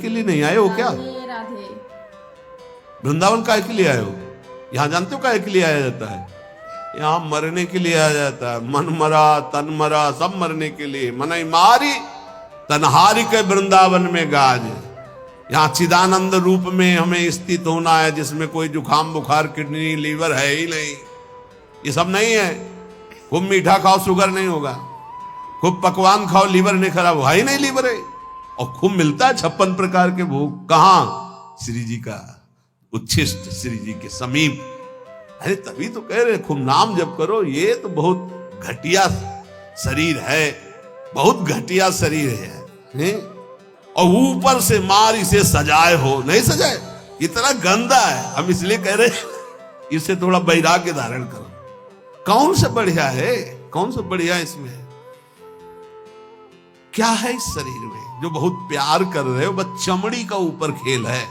के लिए नहीं आए हो क्या? राधे राधे। वृंदावन काहे के लिए आए हो? यहां जानते हो काहे के लिए आया जाता है? यहां मरने के लिए आया जाता है। मन मरा तन मरा सब मरने के लिए। मनई मारी तनहारी के वृंदावन में गाज। यहाँ चिदानंद रूप में हमें स्थित होना है, जिसमें कोई जुखाम बुखार किडनी लीवर है ही नहीं। ये सब नहीं है। खूब मीठा खाओ शुगर नहीं होगा, खूब पकवान खाओ लीवर नहीं खराब हुआ ही नहीं, लीवर है। और खूब मिलता है 56 प्रकार के भोग। कहां? श्री जी का उच्छिष्ट, श्री जी के समीप। अरे तभी तो कह रहे खूब नाम जप करो। ये तो बहुत घटिया शरीर है, बहुत घटिया शरीर है। और ऊपर से मार इसे सजाए हो, नहीं सजाए, इतना गंदा है। हम इसलिए कह रहे इसे थोड़ा वैराग्य धारण करो। कौन सा बढ़िया है? कौन सा बढ़िया इसमें? क्या है इस शरीर में जो बहुत प्यार कर रहे हो? बस चमड़ी का ऊपर खेल है।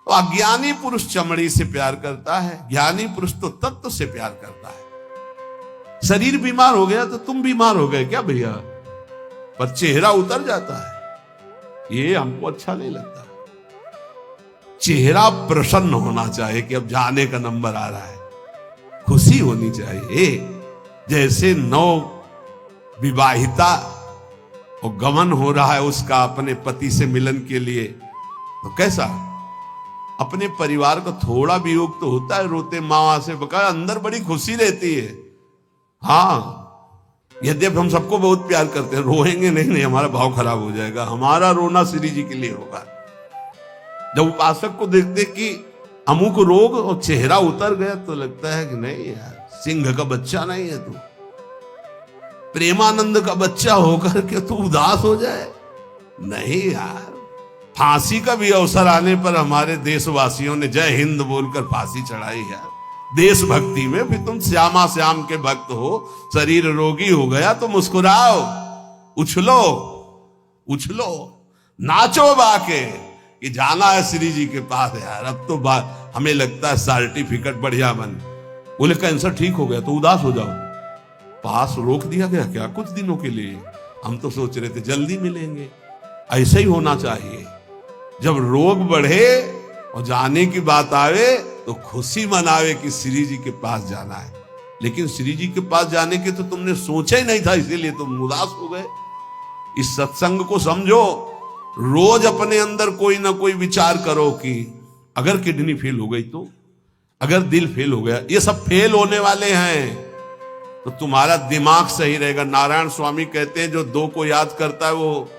तो अज्ञानी पुरुष चमड़ी से प्यार करता है, ज्ञानी पुरुष तो तत्व से प्यार करता है। शरीर बीमार हो गया तो तुम बीमार हो गए क्या भैया? पर चेहरा उतर जाता है, ये हमको अच्छा नहीं लगता। चेहरा प्रसन्न होना चाहिए कि अब जाने का नंबर आ रहा है, खुशी होनी चाहिए। जैसे नौ विवाहिता और गमन हो रहा है उसका अपने पति से मिलन के लिए, तो कैसा अपने परिवार का थोड़ा वियोग तो होता है, रोते माँ से बका, अंदर बड़ी खुशी रहती है। हाँ, यद्यपि हम सबको बहुत प्यार करते हैं, रोएंगे नहीं, हमारा भाव खराब हो जाएगा। हमारा रोना श्री जी के लिए होगा। जब उपासक को देखते कि अमुक रोग और चेहरा उतर गया तो लगता है कि नहीं यार, सिंह का बच्चा नहीं है तू, प्रेमानंद का बच्चा होकर के तू उदास हो जाए। नहीं यार, फांसी का भी अवसर आने पर हमारे देशवासियों ने जय हिंद बोलकर फांसी चढ़ाई यार, देशभक्ति में। फिर तुम श्यामा श्याम के भक्त हो, शरीर रोगी हो गया तो मुस्कुराओ, उछलो उछलो, नाचो बाके कि जाना है श्री जी के पास यार। अब तो हमें लगता है सर्टिफिकेट बढ़िया बन। बोले कैंसर ठीक हो गया तो उदास हो जाओ, पास रोक दिया गया क्या कुछ दिनों के लिए? हम तो सोच रहे थे जल्दी मिलेंगे। ऐसा ही होना चाहिए। जब रोग बढ़े और जाने की बात आवे तो खुशी मनावे कि श्री जी के पास जाना है। लेकिन श्री जी के पास जाने के तो तुमने सोचा ही नहीं था, इसीलिए तुम उदास हो गए। इस सत्संग को समझो। रोज अपने अंदर कोई ना कोई विचार करो कि अगर किडनी फेल हो गई तो, अगर दिल फेल हो गया, ये सब फेल होने वाले हैं, तो तुम्हारा दिमाग सही रहेगा। नारायण स्वामी कहते हैं जो दो को याद करता है वो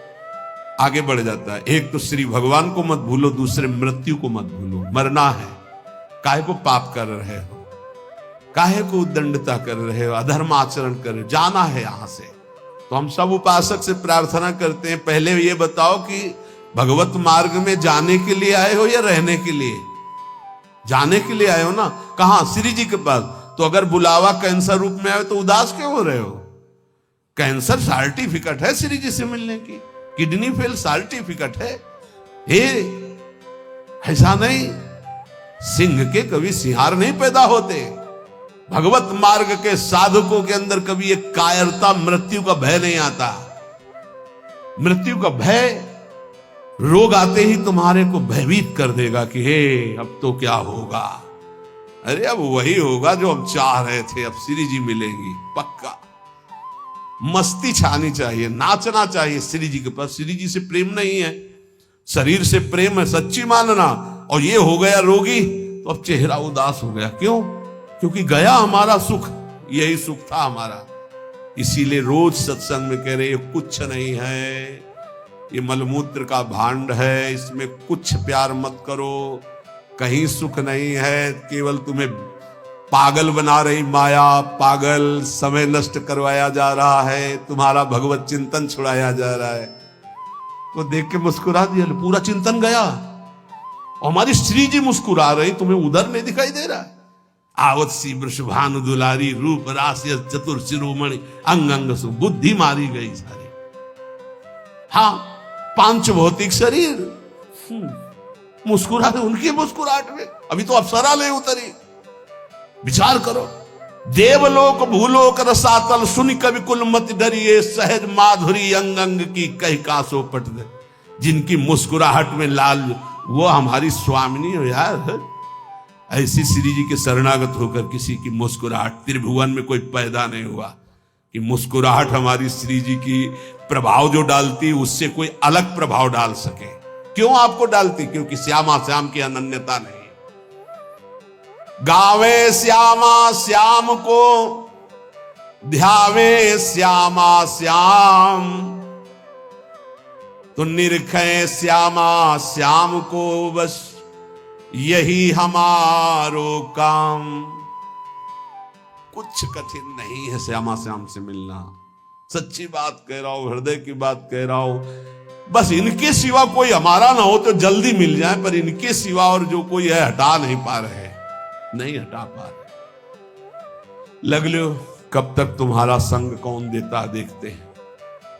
आगे बढ़ जाता है। एक तो श्री भगवान को मत भूलो, दूसरे मृत्यु को मत भूलो। मरना है, काहे को पाप कर रहे हो, काहे को उद्दंडता कर रहे हो, अधर्म आचरण कर रहे हो, जाना है यहां से। तो हम सब उपासक से प्रार्थना करते हैं, पहले ये बताओ कि भगवत मार्ग में जाने के लिए आए हो या रहने के लिए? जाने के लिए आए हो ना। कहां? श्री जी के पास। तो अगर बुलावा कैंसर रूप में आए तो उदास क्यों हो रहे हो? कैंसर सर्टिफिकेट है श्री जी से मिलने की, किडनी फेल सर्टिफिकेट है। ऐसा नहीं, सिंह के कभी सिंहार नहीं पैदा होते। भगवत मार्ग के साधकों के अंदर कभी एक कायरता, मृत्यु का भय नहीं आता। मृत्यु का भय रोग आते ही तुम्हारे को भयभीत कर देगा कि हे अब तो क्या होगा। अरे अब वही होगा जो हम चाह रहे थे, अब श्री जी मिलेंगी पक्का। मस्ती छानी चाहिए, नाचना चाहिए श्री जी के पास। श्री जी से प्रेम नहीं है, शरीर से प्रेम है, सच्ची मानना। और ये हो गया रोगी तो अब चेहरा उदास हो गया। क्यों? क्योंकि गया हमारा सुख, यही सुख था हमारा। इसीलिए रोज सत्संग में कह रहे ये कुछ नहीं है, ये मलमूत्र का भांड है, इसमें कुछ प्यार मत करो, कहीं सुख नहीं है, केवल तुम्हें पागल बना रही माया, पागल समय नष्ट करवाया जा रहा है, तुम्हारा भगवत चिंतन छुड़ाया जा रहा है। तो देख के मुस्कुरा दिया, पूरा चिंतन गया। और हमारी श्री जी मुस्कुरा रही, तुम्हें उधर नहीं दिखाई दे रहा है। आवत सी वृषभानु दुलारी, रूप राशि चतुर शिरोमणि, अंग अंग सु बुद्धि मारी गई सारी। हाँ, पांच भौतिक शरीर मुस्कुरा रहे, उनकी मुस्कुराहट में अभी तो अप्सरा नहीं उतरी। विचार करो, देवलोक भूलोक रसातल, सुन कवि कुल मत डरिए, सहज माधुरी अंग अंग की कह कासो पट दे। जिनकी मुस्कुराहट में लाल, वो हमारी स्वामिनी हो यार। ऐसी श्री जी के शरणागत होकर किसी की मुस्कुराहट, त्रिभुवन में कोई पैदा नहीं हुआ कि मुस्कुराहट हमारी श्री जी की प्रभाव जो डालती उससे कोई अलग प्रभाव डाल सके। क्यों आपको डालती? क्योंकि श्यामा श्याम की अनन्यता नहीं। गावे श्यामा श्याम को, ध्यावे श्यामा श्याम, तो निरखे श्यामा श्याम को, बस यही हमारो काम। कुछ कठिन नहीं है श्यामा श्याम से मिलना। सच्ची बात कह रहा हूं, हृदय की बात कह रहा हूं। बस इनके सिवा कोई हमारा ना हो तो जल्दी मिल जाए, पर इनके सिवा और जो कोई है हटा नहीं पा रहे, नहीं हटा पा रहे। लग लो कब तक तुम्हारा संग कौन देता देखते हैं।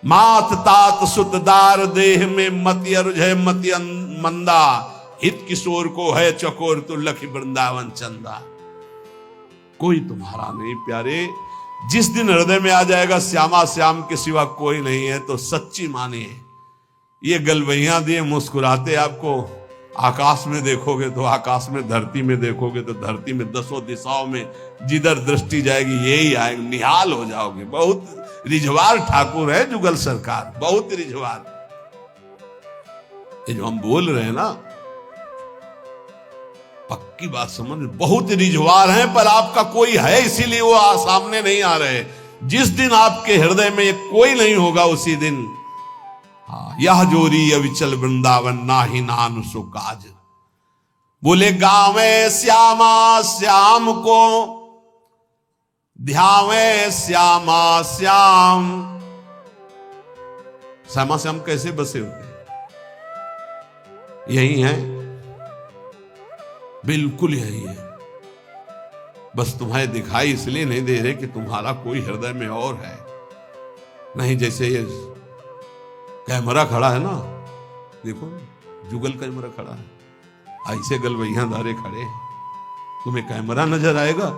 मात तात सुतदार देह में मति अरुझ मति मंदा, हित किशोर को है चकोर तो लखी वृंदावन चंदा। कोई तुम्हारा नहीं प्यारे। जिस दिन हृदय में आ जाएगा श्यामा श्याम के सिवा कोई नहीं है, तो सच्ची मानिए ये गलवैया दिए मुस्कुराते आपको आकाश में देखोगे तो आकाश में, धरती में देखोगे तो धरती में, दसों दिशाओं में जिधर दृष्टि जाएगी यही आएगा, निहाल हो जाओगे। बहुत रिझवार ठाकुर है जुगल सरकार, बहुत रिझवार। ये जो हम बोल रहे हैं ना, पक्की बात समझ, बहुत रिझवार हैं, पर आपका कोई है इसीलिए वो सामने नहीं आ रहे। जिस दिन आपके हृदय में कोई नहीं होगा उसी दिन, हाँ, यह जोरी अविचल वृंदावन नाही नान सो काज। बोले गावे श्यामा श्याम को, ध्यावे श्यामा श्याम। श्यामा श्याम कैसे बसे होते? यही है, बिल्कुल यही है। बस तुम्हें दिखाई इसलिए नहीं दे रहे कि तुम्हारा कोई हृदय में और है। नहीं, जैसे ये कैमरा खड़ा है ना, देखो जुगल कैमरा खड़ा है, ऐसे गलवैया धारे खड़े हैं, तुम्हें कैमरा नजर आएगा,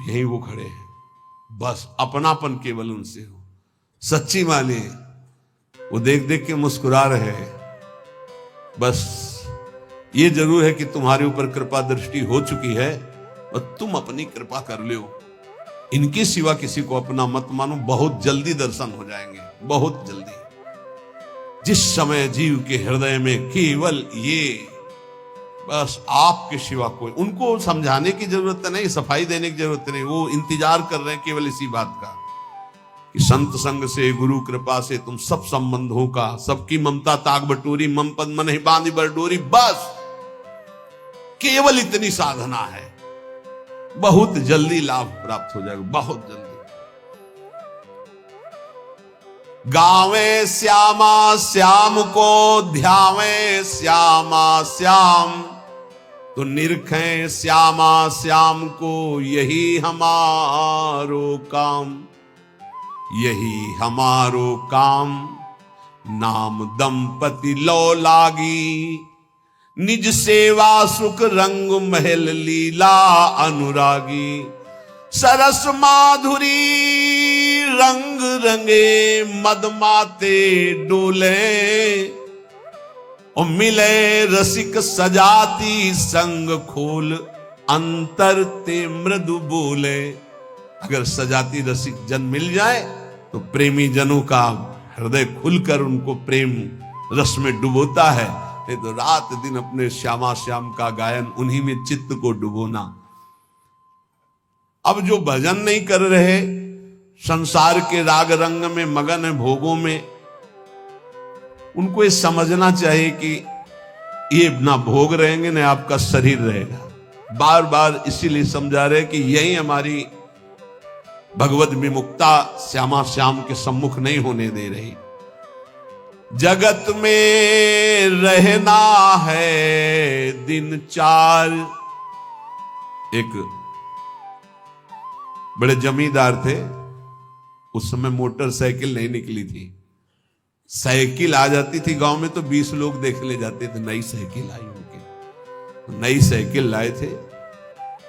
यही वो खड़े हैं। बस अपनापन केवल उनसे हो। सच्ची माने वो देख देख के मुस्कुरा रहे हैं। बस ये जरूर है कि तुम्हारे ऊपर कृपा दृष्टि हो चुकी है और तुम अपनी कृपा कर लो। इनके सिवा किसी को अपना मत मानो, बहुत जल्दी दर्शन हो जाएंगे, बहुत जल्दी। जिस समय जीव के हृदय में केवल ये, बस आपके सिवा कोई, उनको समझाने की जरूरत नहीं, सफाई देने की जरूरत नहीं, वो इंतजार कर रहे हैं केवल इसी बात का कि संत संग से, गुरु कृपा से तुम सब संबंधों का, सबकी ममता ताक बटोरी, मम पद मन ही बांधी बरडोरी। बस केवल इतनी साधना है, बहुत जल्दी लाभ प्राप्त हो जाएगा, बहुत जल्दी। गावे श्यामा श्याम को, ध्यावे श्यामा श्याम, तो निरखें श्यामा श्याम को, यही हमारो काम, यही हमारो काम। नाम दंपति लो लागी, निज सेवा सुख रंग महल लीला अनुरागी। सरस माधुरी रंग रंगे, मदमाते डोले, और मिले रसिक सजाती संग खोल, अंतर ते मृदु बोले। अगर सजाती रसिक जन मिल जाए तो प्रेमी जनों का हृदय खुलकर उनको प्रेम रस में डुबोता है। नहीं तो रात दिन अपने श्यामा श्याम का गायन, उन्हीं में चित्त को डुबोना। अब जो भजन नहीं कर रहे, संसार के राग रंग में मगन है, भोगों में, उनको ये समझना चाहिए कि ये ना भोग रहेंगे ना आपका शरीर रहेगा। बार बार इसीलिए समझा रहे कि यही हमारी भगवत विमुक्ता श्यामा श्याम के सम्मुख नहीं होने दे रही। जगत में रहना है दिन चार। एक बड़े जमींदार थे, उस समय मोटरसाइकिल नहीं निकली थी। साइकिल आ जाती थी गांव में तो 20 लोग देख ले जाते थे, नई साइकिल आई उनकी। नई साइकिल लाए थे,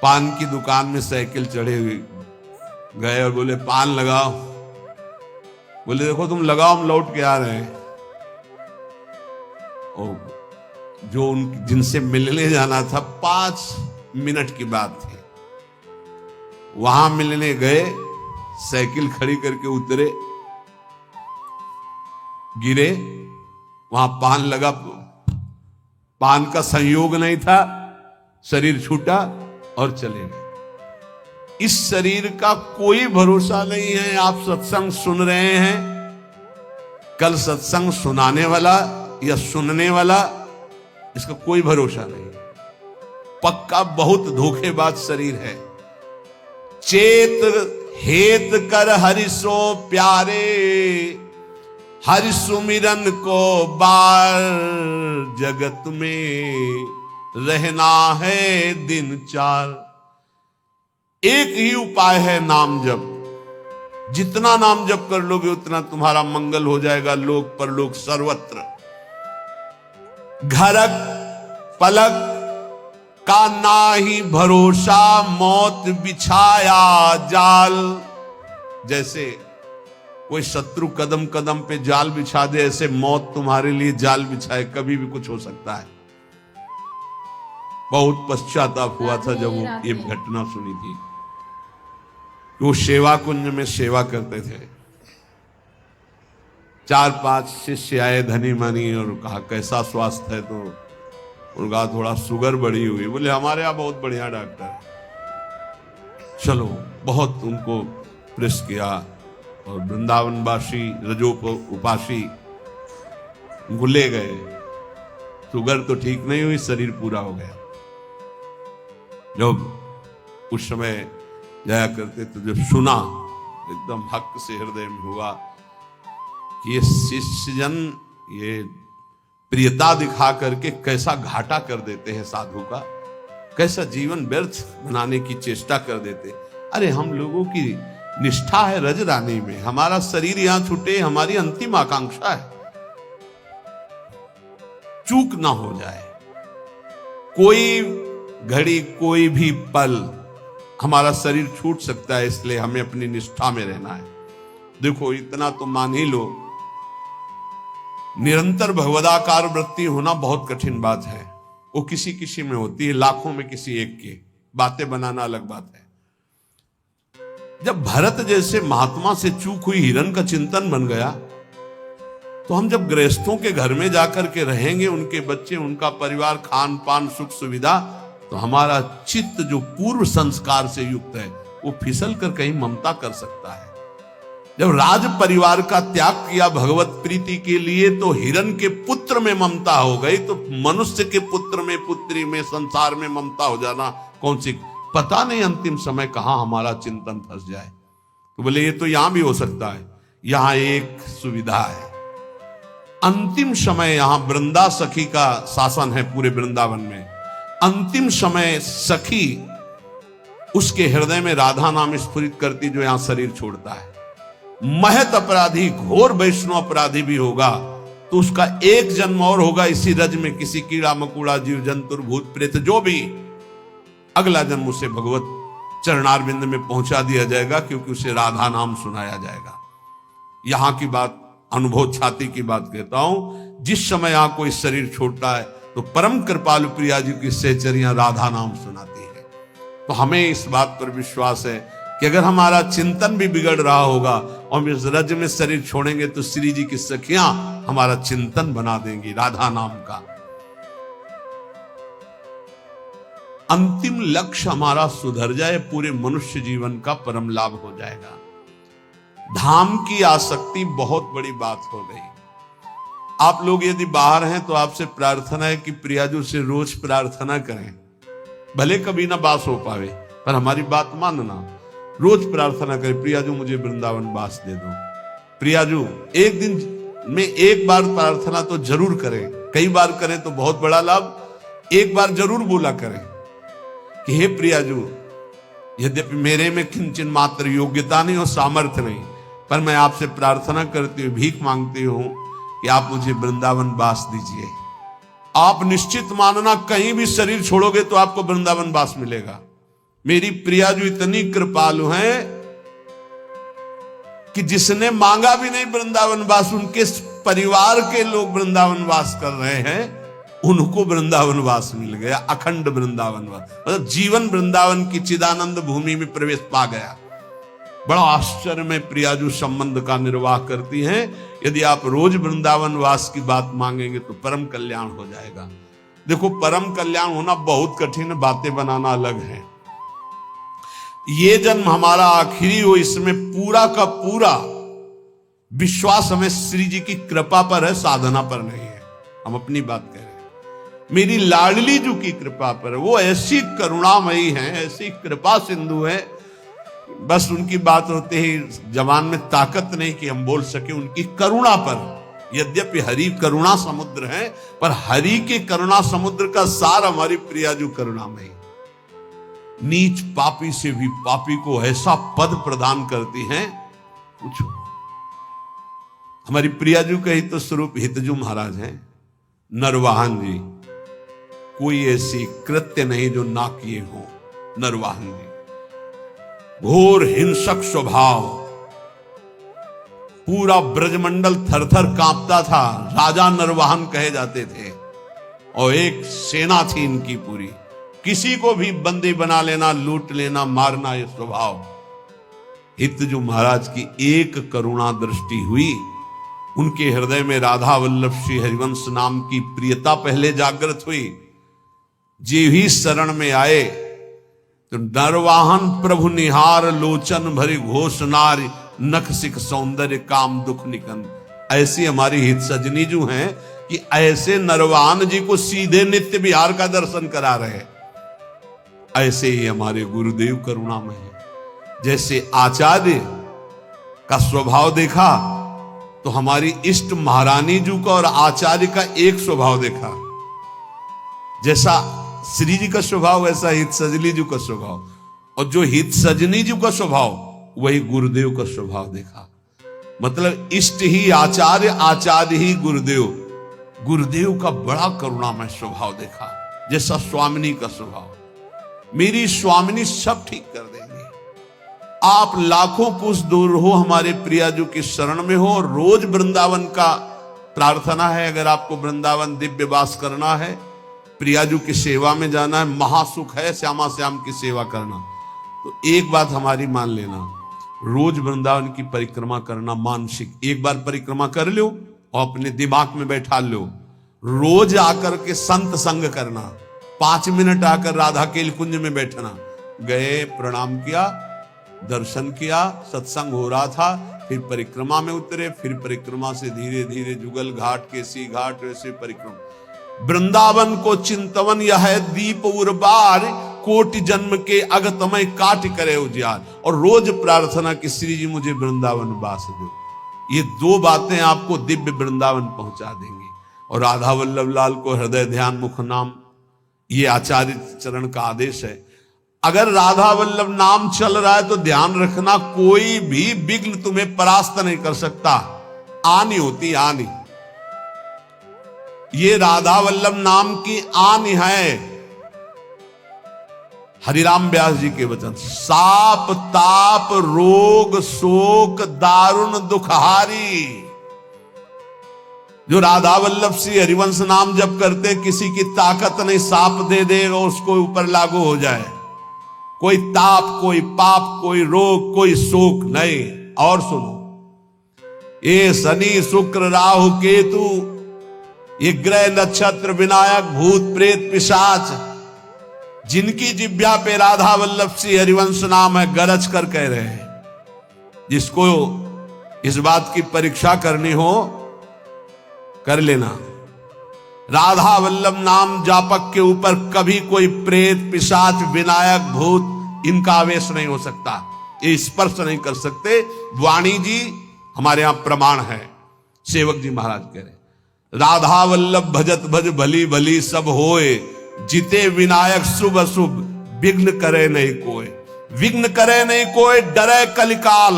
पान की दुकान में साइकिल चढ़े हुए गए और बोले पान लगाओ। बोले देखो तुम लगाओ, हम लौट के आ रहे हैं। और जो जिनसे मिलने जाना था 5 मिनट की बात थी, वहां मिलने गए, साइकिल खड़ी करके उतरे, गिरे, वहां पान लगा, पान का संयोग नहीं था, शरीर छूटा और चले गए। इस शरीर का कोई भरोसा नहीं है। आप सत्संग सुन रहे हैं, कल सत्संग सुनाने वाला या सुनने वाला, इसका कोई भरोसा नहीं। पक्का बहुत धोखेबाज शरीर है। चेत हेत कर हरिसो प्यारे, हरि सुमिरन को बार, जगत में रहना है दिन 4। एक ही उपाय है नाम जप। जितना नाम जप कर लोगे उतना तुम्हारा मंगल हो जाएगा, लोक परलोक सर्वत्र। घरक पलक का नाही भरोसा, मौत बिछाया जाल। जैसे कोई शत्रु कदम कदम पे जाल बिछा दे, ऐसे मौत तुम्हारे लिए जाल बिछाए, कभी भी कुछ हो सकता है। बहुत पश्चाताप हुआ था जब ये घटना सुनी थी। वो सेवा कुंज में सेवा करते थे, 4-5 शिष्य आए धनी मनी और कहा कैसा स्वास्थ्य है, तो उनका थोड़ा शुगर बढ़ी हुई। बोले हमारे यहाँ बहुत बढ़िया डॉक्टर है, चलो। बहुत उनको प्रेस किया और वृंदावनवासी रजोप उपासी ले गए। शुगर तो ठीक नहीं हुई, शरीर पूरा हो गया। जब उस समय जाया करते तो जब सुना, एकदम हक से हृदय में हुआ कि ये शिष्यजन ये प्रियता दिखा करके कैसा घाटा कर देते हैं साधु का, कैसा जीवन व्यर्थ बनाने की चेष्टा कर देते। अरे हम लोगों की निष्ठा है रज रानी में, हमारा शरीर यहां छूटे हमारी अंतिम आकांक्षा है, चूक ना हो जाए। कोई घड़ी कोई भी पल हमारा शरीर छूट सकता है, इसलिए हमें अपनी निष्ठा में रहना है। देखो इतना तो मान ही लो, निरंतर भगवदाकार वृत्ति होना बहुत कठिन बात है। वो किसी किसी में होती है, लाखों में किसी एक की। बातें बनाना अलग बात है। जब भरत जैसे महात्मा से चूक हुई हिरण का चिंतन बन गया, तो हम जब गृहस्थों के घर में जाकर के रहेंगे, उनके बच्चे, उनका परिवार, खान पान, सुख सुविधा, तो हमारा चित्त जो पूर्व संस्कार से युक्त है वो फिसल कर कहीं ममता कर सकता है। जब राज परिवार का त्याग किया भगवत प्रीति के लिए, तो हिरण के पुत्र में ममता हो गई, तो मनुष्य के पुत्र में, पुत्री में, संसार में ममता हो जाना कौन सी, पता नहीं अंतिम समय कहां हमारा चिंतन फंस जाए। तो बोले ये तो यहां भी हो सकता है। यहां एक सुविधा है, अंतिम समय यहां वृंदा सखी का शासन है पूरे वृंदावन में। अंतिम समय सखी उसके हृदय में राधा नाम स्फुरित करती, जो यहां शरीर छोड़ता है। महत अपराधी, घोर वैष्णव अपराधी भी होगा तो उसका एक जन्म और होगा इसी रज में, किसी कीड़ा मकोड़ा, जीव जंतु, भूत प्रेत, जो भी, अगला जन्म उसे भगवत चरणारविंद में पहुंचा दिया जाएगा, क्योंकि उसे राधा नाम सुनाया जाएगा। यहां की बात, अनुभव छाती की बात कहता हूं। जिस समय यहां कोई शरीर छोड़ता है तो परम कृपालु प्रिया जी की सहचरियां राधा नाम सुनाती है। तो हमें इस बात पर विश्वास है कि अगर हमारा चिंतन भी बिगड़ रहा होगा और हम इस रज में शरीर छोड़ेंगे, तो श्री जी की सखियां हमारा चिंतन बना देंगी राधा नाम का। अंतिम लक्ष्य हमारा सुधर जाए, पूरे मनुष्य जीवन का परम लाभ हो जाएगा। धाम की आसक्ति बहुत बड़ी बात हो गई। आप लोग यदि बाहर हैं तो आपसे प्रार्थना है कि प्रियाजू से रोज प्रार्थना करें, भले कभी ना बास हो पावे, पर हमारी बात मानना। रोज प्रार्थना करें, प्रियाजू मुझे वृंदावन बास दे दो। प्रियाजू एक दिन में एक बार प्रार्थना तो जरूर करें, कई बार करें तो बहुत बड़ा लाभ। एक बार जरूर बोला करें कि हे प्रियाजू, यद्यपि मेरे में किंचन मात्र योग्यता नहीं और सामर्थ्य नहीं, पर मैं आपसे प्रार्थना करती हूँ, भीख मांगती हूं कि आप मुझे वृंदावन बास दीजिए। आप निश्चित मानना, कहीं भी शरीर छोड़ोगे तो आपको वृंदावन बास मिलेगा। मेरी प्रियाजू इतनी कृपालु हैं कि जिसने मांगा भी नहीं वृंदावन बास, उनके परिवार के लोग वृंदावन वास कर रहे हैं, उनको वृंदावन वास मिल गया, अखंड वृंदावन वास, मतलब जीवन वृंदावन की चिदानंद भूमि में प्रवेश पा गया। बड़ा आश्चर्य में प्रियाजू संबंध का निर्वाह करती हैं। यदि आप रोज वृंदावन वास की बात मांगेंगे तो परम कल्याण हो जाएगा। देखो, परम कल्याण होना बहुत कठिन है, बातें बनाना अलग है। ये जन्म हमारा आखिरी हो, इसमें पूरा का पूरा विश्वास हमें श्री जी की कृपा पर है, साधना पर नहीं है। हम अपनी बात कह रहे हैं, मेरी लाडली जी की कृपा पर है। वो ऐसी करुणामयी है, ऐसी कृपा सिंधु है, बस उनकी बात होते ही जबान में ताकत नहीं कि हम बोल सके उनकी करुणा पर। यद्यपि हरि करुणा समुद्र है, पर हरि के करुणा समुद्र का सार हमारी प्रियाजू करुणामयी। नीच पापी से भी पापी को ऐसा पद प्रदान करती हैं, पूछो। हमारी प्रियाजू का ही तो स्वरूप हितजू महाराज हैं, नरवाहन जी। कोई ऐसी कृत्य नहीं जो ना किए हो। नरवाहन जी घोर हिंसक स्वभाव, पूरा ब्रजमंडल थरथर कांपता था, राजा नरवाहन कहे जाते थे, और एक सेना थी इनकी पूरी। किसी को भी बंदी बना लेना, लूट लेना, मारना, ये स्वभाव। हितजू महाराज की एक करुणा दृष्टि हुई, उनके हृदय में राधा वल्लभ श्री हरिवंश नाम की प्रियता पहले जागृत हुई। जे ही शरण में आए तो नरवाहन प्रभु निहार, लोचन भरी घोष नारी, नख सिख सौंदर्य काम दुख निकंद। ऐसी हमारी हित सजनी जो हैं कि ऐसे नरवाहन जी को सीधे नित्य विहार का दर्शन करा रहे। ऐसे ही हमारे गुरुदेव करुणामय है। जैसे आचार्य का स्वभाव देखा तो हमारी इष्ट महारानी जी का और आचार्य का एक स्वभाव देखा। जैसा श्री जी का स्वभाव वैसा हित सजनी जी का स्वभाव, और जो हित सजनी जी का स्वभाव वही गुरुदेव का स्वभाव देखा। मतलब इष्ट ही आचार्य, आचार्य ही गुरुदेव। गुरुदेव का बड़ा करुणामय स्वभाव देखा, जैसा स्वामिनी का स्वभाव। मेरी स्वामिनी सब ठीक कर देंगे। आप लाखों कोस दूर हो, हमारे प्रियाजू की शरण में हो, और रोज वृंदावन का प्रार्थना है। अगर आपको वृंदावन दिव्य वास करना है, प्रियाजू की सेवा में जाना है, महासुख है श्यामा श्याम की सेवा करना, तो एक बात हमारी मान लेना, रोज वृंदावन की परिक्रमा करना मानसिक। एक बार परिक्रमा कर लो और अपने दिमाग में बैठा लो, रोज आकर के संत संग करना। 5 मिनट आकर राधा केल कुंज में बैठना, गए, प्रणाम किया, दर्शन किया, सत्संग हो रहा था, फिर परिक्रमा में उतरे, फिर परिक्रमा से धीरे धीरे जुगल घाट, केसी घाट, वैसे परिक्रमा। वृंदावन को चिंतवन यह दीप उर्बार, कोटि जन्म के अगतमय काट करे उजियार। और रोज प्रार्थना कि श्री जी मुझे वृंदावन वास दो। ये 2 बातें आपको दिव्य वृंदावन पहुंचा देंगी। और राधा वल्लभ लाल को हृदय ध्यान मुख नाम, ये आचार्य चरण का आदेश है। अगर राधा वल्लभ नाम चल रहा है तो ध्यान रखना, कोई भी विघ्न तुम्हें परास्त नहीं कर सकता। आनी होती आनी, ये राधा वल्लभ नाम की आन है। हरिराम व्यास जी के वचन, साप ताप रोग शोक दारुण दुखहारी। जो राधा वल्लभ श्री हरिवंश नाम जप करते, किसी की ताकत नहीं, साप दे देगा उसको ऊपर लागू हो जाए। कोई ताप, कोई पाप, कोई रोग, कोई शोक नहीं। और सुनो, ये शनि शुक्र राहु केतु, ये ग्रह नक्षत्र विनायक भूत प्रेत पिशाच, जिनकी जिब्या पे राधा वल्लभ श्री हरिवंश नाम है, गरज कर कह रहे हैं। जिसको इस बात की परीक्षा करनी हो कर लेना। राधा वल्लभ नाम जापक के ऊपर कभी कोई प्रेत पिशाच विनायक भूत इनका आवेश नहीं हो सकता, ये स्पर्श नहीं कर सकते। वाणी जी हमारे यहां प्रमाण है। सेवक जी महाराज कह रहे, राधा वल्लभ भजत भज भली भली सब होए, जिते विनायक शुभ अशुभ विघ्न करे नहीं कोई। विघ्न करे नहीं कोई, डरे कलिकाल।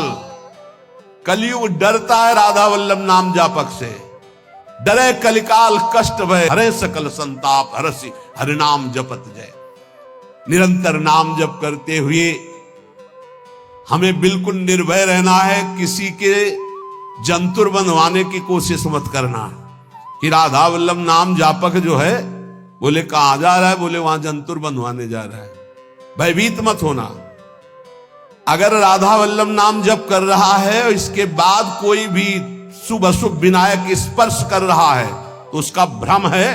कलयुग डरता है राधा वल्लभ नाम जापक से। डरे कलिकाल कष्ट भय, हरे सकल संताप हरसि हरिनाम जपत जय। निरंतर नाम जप करते हुए हमें बिल्कुल निर्भय रहना है, किसी के जंतुर बनवाने की कोशिश मत करना कि राधा वल्लभ नाम जापक जो है, बोले कहां जा रहा है, बोले वहां जंतुर बनवाने जा रहा है। भयभीत मत होना। अगर राधा वल्लभ नाम जप कर रहा है और इसके बाद कोई भी शुभ अशुभ विनायक स्पर्श कर रहा है तो उसका भ्रम है,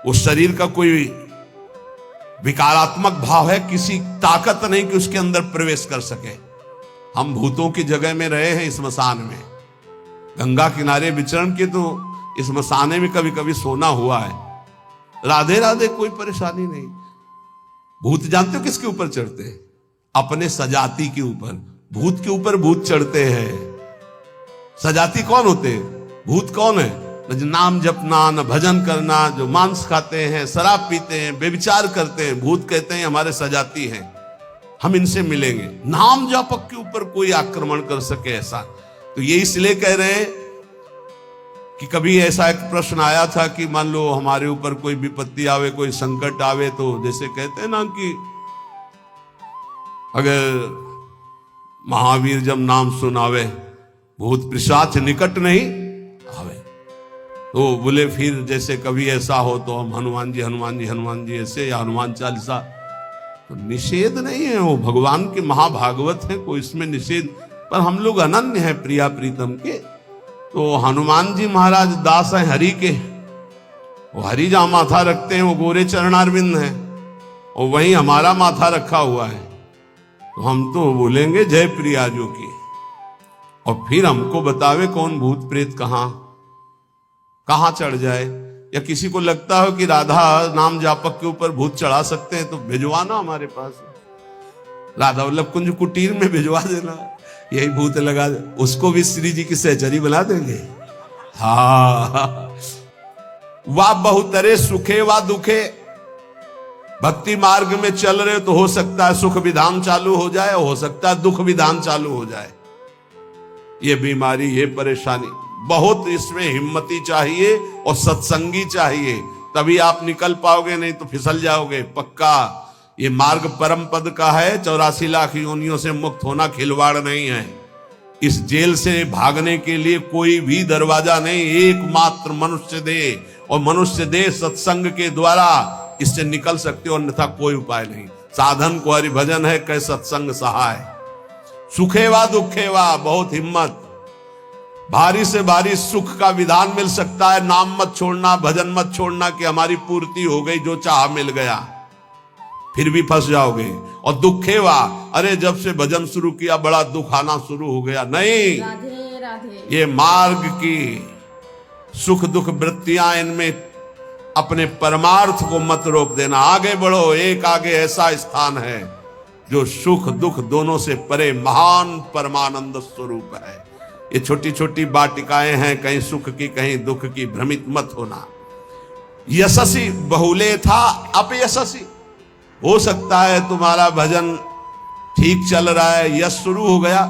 उस शरीर का कोई विकारात्मक भाव है, किसी ताकत नहीं कि उसके अंदर प्रवेश कर सके। हम भूतों की जगह में रहे हैं, स्मशान में, गंगा किनारे विचरण के, तो स्मशाने में कभी कभी सोना हुआ है। राधे राधे, कोई परेशानी नहीं। भूत जानते हो किसके ऊपर चढ़ते हैं? अपने सजाती के ऊपर। भूत के ऊपर भूत चढ़ते हैं। सजाती कौन होते हैं? भूत कौन है? न नाम जपना, न भजन करना, जो मांस खाते हैं, शराब पीते हैं, बेविचार करते हैं, भूत कहते हैं हमारे सजाती हैं, हम इनसे मिलेंगे। नाम जापक के ऊपर कोई आक्रमण कर सके ऐसा, तो ये इसलिए कह रहे हैं कि कभी ऐसा एक प्रश्न आया था कि मान लो हमारे ऊपर कोई विपत्ति आवे, कोई संकट आवे, तो जैसे कहते हैं ना कि अगर महावीर जब नाम सुनावे भूत पिशाच निकट नहीं आवे, तो बोले फिर जैसे कभी ऐसा हो तो हम हनुमान जी हनुमान जी हनुमान जी ऐसे, या हनुमान चालीसा, तो निषेध नहीं है, वो भगवान के महाभागवत है, कोई इसमें निषेध, पर हम लोग अनन्य है प्रिया प्रीतम के। तो हनुमान जी महाराज दास हैं हरि के, वो हरि जहां माथा रखते हैं वो गोरे चरणारविंद है, और वहीं हमारा माथा रखा हुआ है, तो हम तो बोलेंगे जय प्रिया जो की, और फिर हमको बतावे कौन भूत प्रेत कहां चढ़ जाए। या किसी को लगता हो कि राधा नाम जापक के ऊपर भूत चढ़ा सकते हैं तो भिजवाना हमारे पास, राधा वल्लभ कुंज कुटीर में भिजवा देना, यही भूत लगा दे, उसको भी श्री जी की सहचरी बना देंगे। हाँ, वाह बहुतरे सुखे वा दुखे, भक्ति मार्ग में चल रहे तो हो सकता है सुख विधान चालू हो जाए, हो सकता है दुख विधान चालू हो जाए। ये बीमारी, ये परेशानी, बहुत इसमें हिम्मती चाहिए और सत्संगी चाहिए, तभी आप निकल पाओगे, नहीं तो फिसल जाओगे पक्का। ये मार्ग परम पद का है, 84 लाख योनियों से मुक्त होना खिलवाड़ नहीं है। इस जेल से भागने के लिए कोई भी दरवाजा नहीं, एकमात्र मनुष्य देह, और मनुष्य देह सत्संग के द्वारा इससे निकल सकते हो, अन्यथा कोई उपाय नहीं। साधन को हरि भजन है, कै सत्संग सहाय, सुखेवा दुखेवा, बहुत हिम्मत। भारी से भारी सुख का विधान मिल सकता है, नाम मत छोड़ना, भजन मत छोड़ना कि हमारी पूर्ति हो गई, जो चाह मिल गया, फिर भी फंस जाओगे। और दुखेवा, अरे जब से भजन शुरू किया बड़ा दुख आना शुरू हो गया, नहीं, राधे राधे। ये मार्ग की सुख दुख वृत्तियां, इनमें अपने परमार्थ को मत रोक देना, आगे बढ़ो। एक आगे ऐसा स्थान है जो सुख दुख दोनों से परे महान परमानंद स्वरूप है। ये छोटी छोटी बाटिकाएं हैं, कहीं सुख की कहीं दुख की, भ्रमित मत होना। यशस्वी बहुले था अपयशस्वी, हो सकता है तुम्हारा भजन ठीक चल रहा है, यश शुरू हो गया,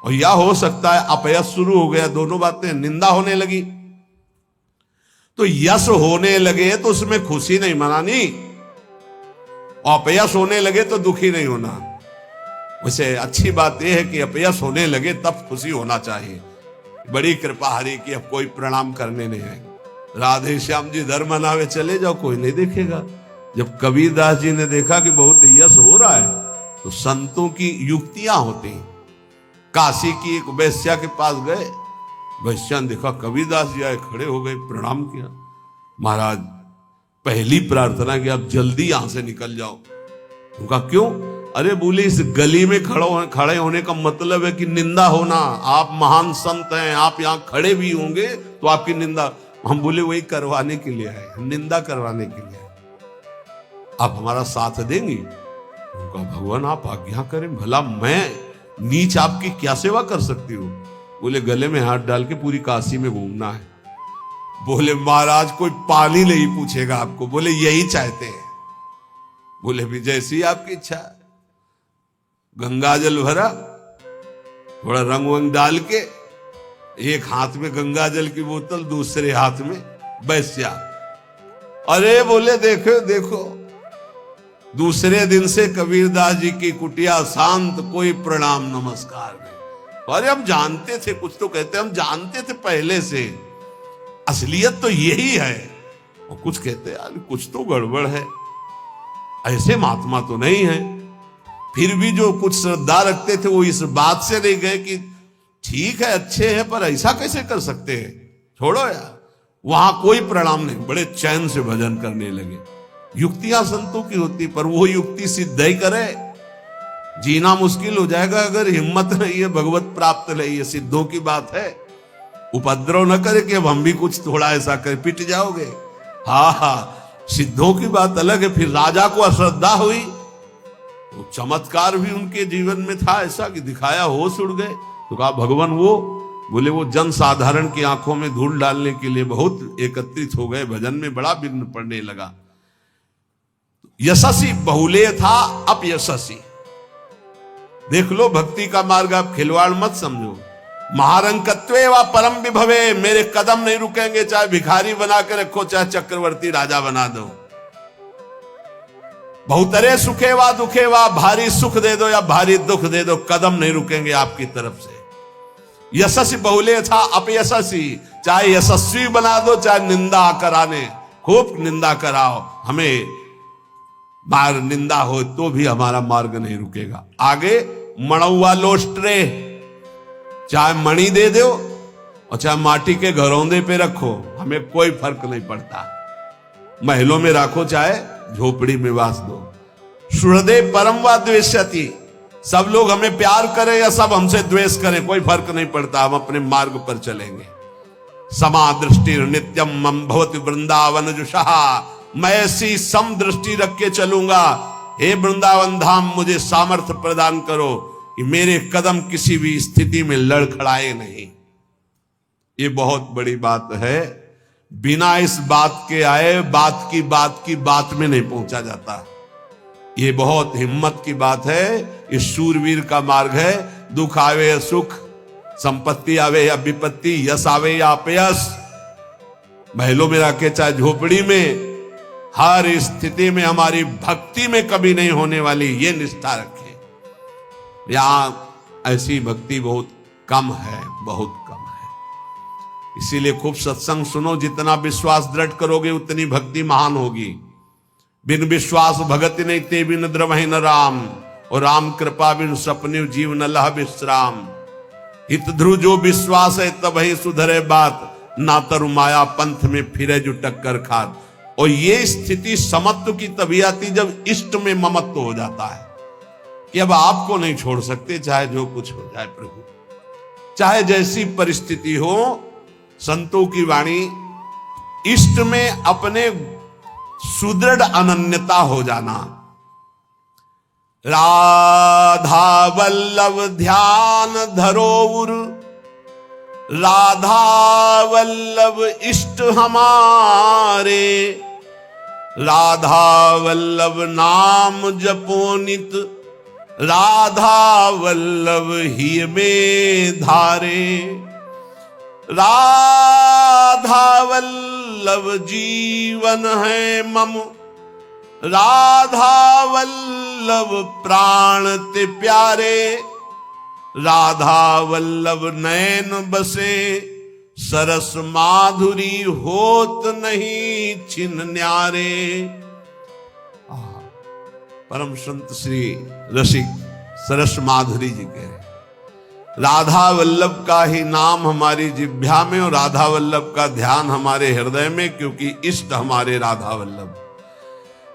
और या हो सकता है अपयश शुरू हो गया, दोनों बातें, निंदा होने लगी। तो यश होने लगे तो उसमें खुशी नहीं मनानी, और अपयश होने लगे तो दुखी नहीं होना। वैसे अच्छी बात यह है कि अपयश होने लगे तब खुशी होना चाहिए। बड़ी कृपा हरि की, अब कोई प्रणाम करने नहीं है। राधे श्याम जी धर्म मनावे चले जाओ, कोई नहीं देखेगा। जब कबीरदास जी ने देखा कि बहुत यश हो रहा है, तो संतों की युक्तियां होती। काशी की एक वैश्या के पास गए, वैश्या ने देखा कबीरदास जी आए, खड़े हो गए, प्रणाम किया। महाराज पहली प्रार्थना कि आप जल्दी यहां से निकल जाओ। उनका क्यों? अरे बोले इस गली में खड़े होने का मतलब है कि निंदा होना। आप महान संत हैं, आप यहाँ खड़े भी होंगे तो आपकी निंदा। हम बोले वही करवाने के लिए आए, हम निंदा करवाने के लिए आए, आप हमारा साथ देंगी? उनका भगवान आप आज्ञा करें, भला मैं नीच आपकी क्या सेवा कर सकती हूँ? बोले गले में हाथ डाल के पूरी काशी में घूमना है। बोले महाराज कोई पानी नहीं पूछेगा आपको। बोले यही चाहते हैं। बोले भी जैसी आपकी इच्छा। गंगा जल भरा, थोड़ा रंग वंग डाल के, एक हाथ में गंगा जल की बोतल, दूसरे हाथ में वैश्या। अरे बोले देखो देखो, दूसरे दिन से कबीरदास जी की कुटिया शांत, कोई प्रणाम नमस्कार नहीं। अरे हम जानते थे, कुछ तो कहते हम जानते थे पहले से, असलियत तो यही है। और कुछ कहते यार कुछ तो गड़बड़ है, ऐसे महात्मा तो नहीं है। फिर भी जो कुछ श्रद्धा रखते थे वो इस बात से नहीं गए कि ठीक है अच्छे हैं पर ऐसा कैसे कर सकते हैं, छोड़ो यार। वहां कोई प्रणाम नहीं, बड़े चैन से भजन करने लगे। युक्तियां संतों की होती, पर वो युक्ति सिद्ध ही करे, जीना मुश्किल हो जाएगा अगर हिम्मत नहीं है, भगवत प्राप्त नहीं है। सिद्धों की बात है, उपद्रव न करे कि अब हम भी कुछ थोड़ा ऐसा कर पिट जाओगे। हाँ, सिद्धों की बात अलग है। फिर राजा को अश्रद्धा हुई तो चमत्कार भी उनके जीवन में था ऐसा कि दिखाया, होश उड़ गए। तो कहा भगवान वो, बोले वो जन साधारण की आंखों में धूल डालने के लिए बहुत एकत्रित हो गए, भजन में बड़ा विघ्न पड़ने लगा। यशस्वी बहुले था अपयशस्वी। देख लो भक्ति का मार्ग, आप खिलवाड़ मत समझो। महारंकत्वे व परम विभवे, मेरे कदम नहीं रुकेंगे, चाहे भिखारी बना के रखो चाहे चक्रवर्ती राजा बना दो। बहुतरे सुखे वा दुखे वा, भारी सुख दे दो या भारी दुख दे दो, कदम नहीं रुकेंगे आपकी तरफ से। यशस्वी बहुले था अपयशस्वी, चाहे यशस्वी बना दो चाहे निंदा कराने, खूब निंदा कराओ, हमें मार निंदा हो तो भी हमारा मार्ग नहीं रुकेगा। आगे मणौवा लोस्ट्रे, चाहे मणि दे दो और चाहे माटी के घरौंदे पे रखो, हमें कोई फर्क नहीं पड़ता। महलों में रखो चाहे झोपड़ी में वास दो। हृदय परम व द्वेष्यति, सब लोग हमें प्यार करें या सब हमसे द्वेष करें, कोई फर्क नहीं पड़ता, हम अपने मार्ग पर चलेंगे। समा दृष्टि नित्यम मम भवति वृंदावन जुषा, मैं ऐसी सम दृष्टि रख के चलूंगा। हे वृंदावन धाम, मुझे सामर्थ्य प्रदान करो कि मेरे कदम किसी भी स्थिति में लड़खड़ाए नहीं। ये बहुत बड़ी बात है। बिना इस बात के आए बात की बात में नहीं पहुंचा जाता। ये बहुत हिम्मत की बात है। इस शूरवीर का मार्ग है। दुख आवे या सुख, संपत्ति आवे या विपत्ति, यश आवे या अपयश, महलों में रखे चाहे झोपड़ी में, हर स्थिति में हमारी भक्ति में कभी नहीं होने वाली ये निष्ठा रखे। यहां ऐसी भक्ति बहुत कम है, बहुत कम है। इसीलिए खूब सत्संग सुनो, जितना विश्वास दृढ़ करोगे उतनी भक्ति महान होगी। बिन विश्वास भगति नहीं ते बिन द्रवहि न राम, और राम कृपा बिन सपने जीव न लह विश्राम। हित ध्रुव जो विश्वास है तब ही सुधरे बात, ना तरु माया पंथ में फिरे जो टक्कर खात। और ये स्थिति समत्व की तभी आती जब इष्ट में ममत्व हो जाता है कि अब आपको नहीं छोड़ सकते, चाहे जो कुछ हो जाए प्रभु, चाहे जैसी परिस्थिति हो। संतों की वाणी, इष्ट में अपने सुदृढ़ अनन्यता हो जाना। राधा वल्लभ ध्यान धरोउर, राधा वल्लभ इष्ट हमारे, राधा वल्लभ नाम जपो नित, राधा वल्लभ ही में धारे। राधा वल्लभ जीवन है मम, राधा वल्लभ प्राण ते प्यारे, राधा वल्लभ नैन बसे, सरस माधुरी होत नहीं छिन न्यारे। परम संत श्री रसिक सरस माधुरी जी कह रहे, राधा वल्लभ का ही नाम हमारी जिह्वा में और राधा वल्लभ का ध्यान हमारे हृदय में, क्योंकि इष्ट हमारे राधा वल्लभ।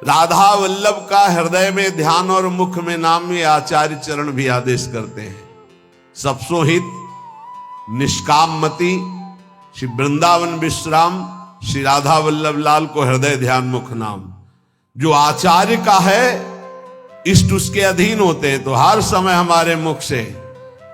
राधा वल्लभ का हृदय में ध्यान और मुख में नाम, ये आचार्य चरण भी आदेश करते हैं। सबसो हित निष्काम मति श्री वृंदावन विश्राम, श्री राधा वल्लभ लाल को हृदय ध्यान मुख नाम। जो आचार्य का है इष्ट उसके अधीन होते हैं, तो हर समय हमारे मुख से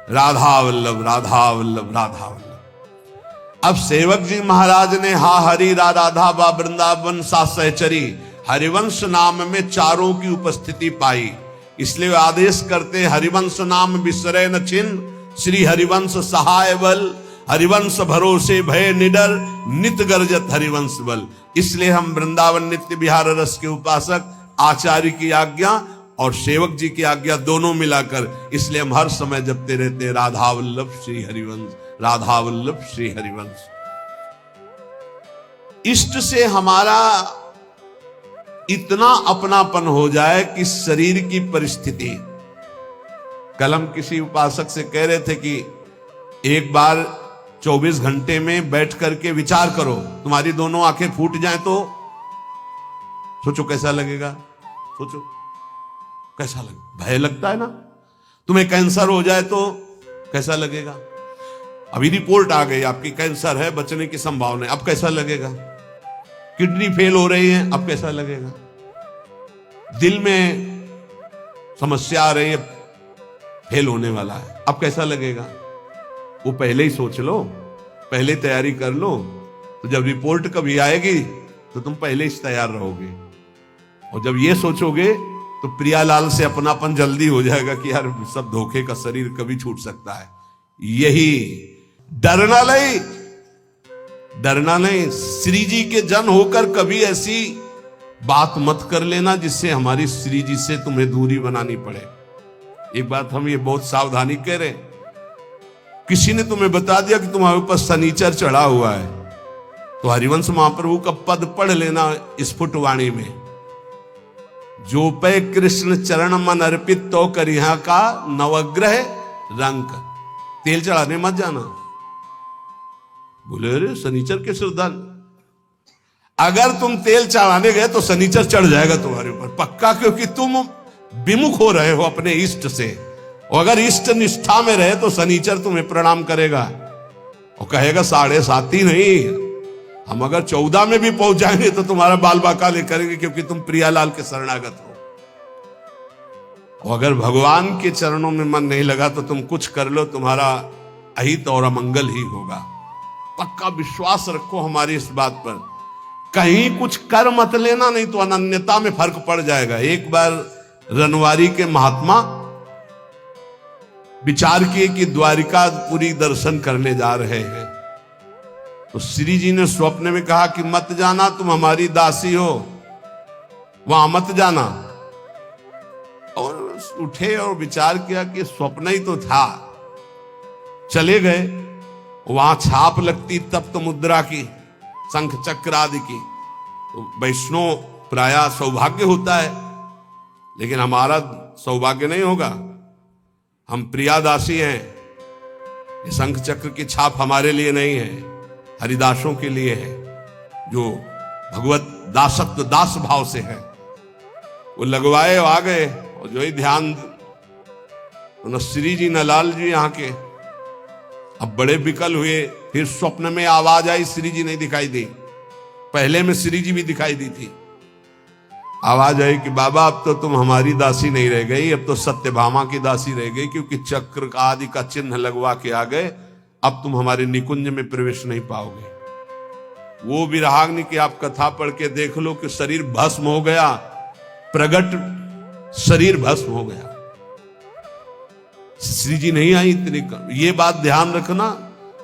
राधा वल्लभ राधा वल्लभ राधा वल्लभ। अब सेवक जी महाराज ने हा हरि रा राधा बा वृंदावन सा सहचरी, हरिवंश नाम में चारों की उपस्थिति पाई। इसलिए वे आदेश करते, हरिवंश नाम बिसरे न छिन, श्री हरिवंश सहाय बल, हरिवंश भरोसे भय निडर, नित गर्जत हरिवंश बल। इसलिए हम वृंदावन नित्य विहार रस के उपासक आचार्य की आज्ञा और सेवक जी की आज्ञा दोनों मिलाकर, इसलिए हम हर समय जपते रहते राधा वल्लभ श्री हरिवंश, राधा वल्लभ श्री हरिवंश। इष्ट से हमारा इतना अपनापन हो जाए कि शरीर की परिस्थिति, कल हम किसी उपासक से कह रहे थे कि एक बार 24 घंटे में बैठ करके विचार करो, तुम्हारी दोनों आंखें फूट जाएं तो सोचो कैसा लगेगा, सोचो कैसा लगेगा। भय लगता है ना। तुम्हें कैंसर हो जाए तो कैसा लगेगा। अभी रिपोर्ट आ गई आपकी कैंसर है, बचने की संभावना है, अब कैसा लगेगा। किडनी फेल हो रही है, अब कैसा लगेगा। दिल में समस्या आ रही है, फेल होने वाला है, अब कैसा लगेगा। वो पहले ही सोच लो, पहले तैयारी कर लो, तो जब रिपोर्ट कभी आएगी तो तुम पहले ही तैयार रहोगे। और जब ये सोचोगे तो प्रियालाल से अपनापन जल्दी हो जाएगा कि यार सब धोखे का शरीर कभी छूट सकता है। यही डरना नहीं, डरना नहीं। श्री जी के जन होकर कभी ऐसी बात मत कर लेना जिससे हमारी श्री जी से तुम्हें दूरी बनानी पड़े। एक बात हम ये बहुत सावधानी कह रहे, किसी ने तुम्हें बता दिया कि तुम्हारे ऊपर शनिचर चढ़ा हुआ है, तो हरिवंश महाप्रभु का पद पढ़ लेना स्फुटवाणी में, जो पे कृष्ण चरण मन अर्पित तो करिहा का नवग्रह रंग। तेल चढ़ाने मत जाना। बोले अरे शनिचर के श्रद्धाल, अगर तुम तेल चढ़ाने गए तो शनिचर चढ़ जाएगा तुम्हारे ऊपर पक्का, क्योंकि तुम विमुख हो रहे हो अपने इष्ट से। और अगर इष्ट निष्ठा में रहे तो शनिचर तुम्हें प्रणाम करेगा और कहेगा 7.5 ही नहीं, हम अगर 14 में भी पहुंच जाएंगे तो तुम्हारा बाल बाकाले करेंगे, क्योंकि तुम प्रियालाल के शरणागत हो। और अगर भगवान के चरणों में मन नहीं लगा तो तुम कुछ कर लो, तुम्हारा अहित और अमंगल ही होगा। पक्का विश्वास रखो हमारी इस बात पर। कहीं कुछ कर मत लेना, नहीं तो अनन्यता में फर्क पड़ जाएगा। एक बार रनवारी के महात्मा विचार किए कि द्वारिकापुरी दर्शन करने जा रहे हैं, तो श्री जी ने स्वप्न में कहा कि मत जाना, तुम हमारी दासी हो, वहां मत जाना। और उठे और विचार किया कि स्वप्न ही तो था। चले गए, वहां छाप लगती तप्त मुद्रा की, शंख चक्र आदि की। तो वैष्णव प्राय सौभाग्य होता है, लेकिन हमारा सौभाग्य नहीं होगा। हम प्रियादासी हैं। ये शंख चक्र की छाप हमारे लिए नहीं है, हरिदासों के लिए है, जो भगवत दासत्व दास भाव से है। वो लगवाए आ गए, और जो ही ध्यान, न श्री जी न लाल जी यहाँ के। अब बड़े विकल हुए। फिर स्वप्न में आवाज आई, श्री जी नहीं दिखाई दी। पहले में श्री जी भी दिखाई दी थी। आवाज आई कि बाबा अब तो तुम हमारी दासी नहीं रह गई, अब तो सत्यभामा की दासी रह गई, क्योंकि चक्र आदि का चिन्ह लगवा के आ गए। अब तुम हमारे निकुंज में प्रवेश नहीं पाओगे। वो विराग्नि की आप कथा पढ़ के देख लो कि शरीर भस्म हो गया, प्रगट शरीर भस्म हो गया। श्री जी नहीं आई इतनी कम। ये बात ध्यान रखना,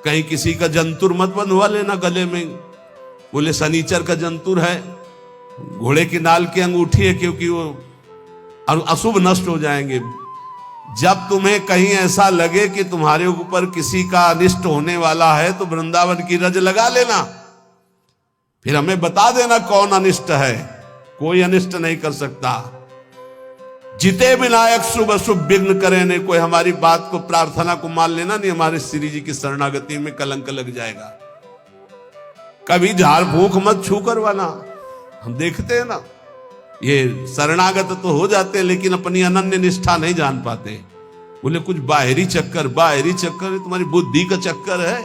कहीं किसी का जंतुर मत बंधवा लेना गले में। बोले शनिचर का जंतुर है, घोड़े की नाल की अंगूठी है, क्योंकि वो अशुभ नष्ट हो जाएंगे। जब तुम्हें कहीं ऐसा लगे कि तुम्हारे ऊपर किसी का अनिष्ट होने वाला है, तो वृंदावन की रज लगा लेना, फिर हमें बता देना कौन अनिष्ट है। कोई अनिष्ट नहीं कर सकता। जिते विनायक शुभ अशुभ विघ्न करे नहीं। कोई हमारी बात को, प्रार्थना को मान लेना नहीं, हमारे श्री जी की शरणागति में कलंक लग जाएगा। कभी झाड़ फूंक मत छू करवाना। हम देखते हैं ना, ये शरणागत तो हो जाते हैं, लेकिन अपनी अनन्य निष्ठा नहीं जान पाते। बोले कुछ बाहरी चक्कर, बाहरी चक्कर है, तुम्हारी बुद्धि का चक्कर है।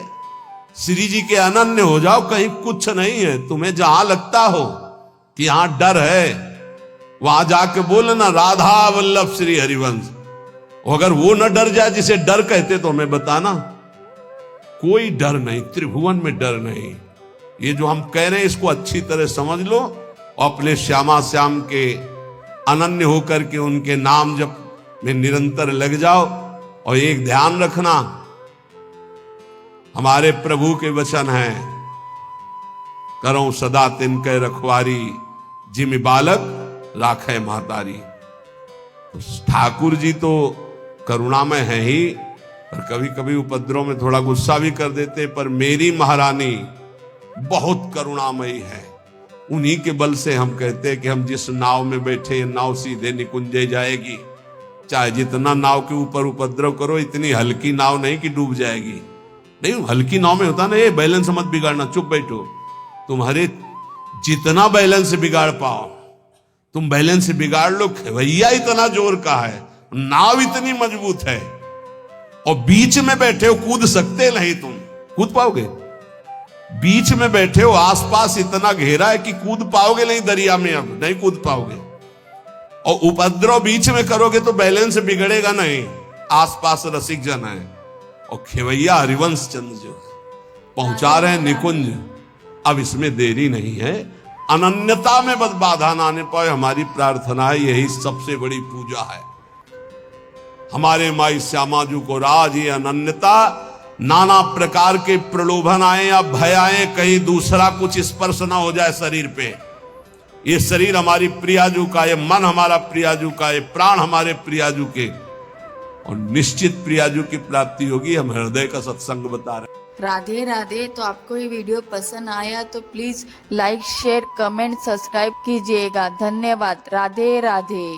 श्री जी के अनन्य हो जाओ, कहीं कुछ नहीं है। तुम्हें जहां लगता हो कि यहां डर है, वहां जाके बोलना राधा वल्लभ श्री हरिवंश। अगर वो न डर जाए जिसे डर कहते, तो हमें बताना। कोई डर नहीं, त्रिभुवन में डर नहीं। ये जो हम कह रहे हैं इसको अच्छी तरह समझ लो, और अपने श्यामा श्याम के अनन्य होकर के उनके नाम जप में निरंतर लग जाओ। और एक ध्यान रखना, हमारे प्रभु के वचन हैं, करो सदा तिनके रखवारी, जिमि बालक राखे महतारी। ठाकुर जी तो करुणामय है ही, पर कभी कभी उपद्रव में थोड़ा गुस्सा भी कर देते, पर मेरी महारानी बहुत करुणामयी है। उन्हीं के बल से हम कहते हैं कि हम जिस नाव में बैठे ये नाव सीधे निकुंजे जाएगी। चाहे जितना नाव के ऊपर उपद्रव करो, इतनी हल्की नाव नहीं कि डूब जाएगी। नहीं, हल्की नाव में होता ना, ये बैलेंस मत बिगाड़ना, चुप बैठो। तुम्हारे जितना बैलेंस बिगाड़ पाओ तुम बैलेंस बिगाड़ लो। भैया इतना जोर का है, नाव इतनी मजबूत है, और बीच में बैठे हो, कूद सकते नहीं, तुम कूद पाओगे? बीच में बैठे हो, आसपास इतना घेरा है कि कूद पाओगे नहीं दरिया में, अब नहीं कूद पाओगे। और उपद्रव बीच में करोगे तो बैलेंस बिगड़ेगा नहीं, आसपास रसिक जन है। और खेवैया हरिवंश चंद्र जो पहुंचा रहे हैं निकुंज, अब इसमें देरी नहीं है। अनन्यता में बस बाधा ना आने पाए, हमारी प्रार्थना है, यही सबसे बड़ी पूजा है। हमारे माई श्यामा जी को राज ये अनन्यता, नाना प्रकार के प्रलोभन आए या भय आए, कहीं दूसरा कुछ स्पर्श ना हो जाए शरीर पे। ये शरीर हमारी प्रियाजू का, ये मन हमारा प्रियाजू का, ये प्राण हमारे प्रियाजू के, और निश्चित प्रियाजू की प्राप्ति होगी। हम हृदय का सत्संग बता रहे हैं। राधे राधे। तो आपको ये वीडियो पसंद आया तो please like share comment subscribe कीजिएगा। धन्यवाद। राधे राधे।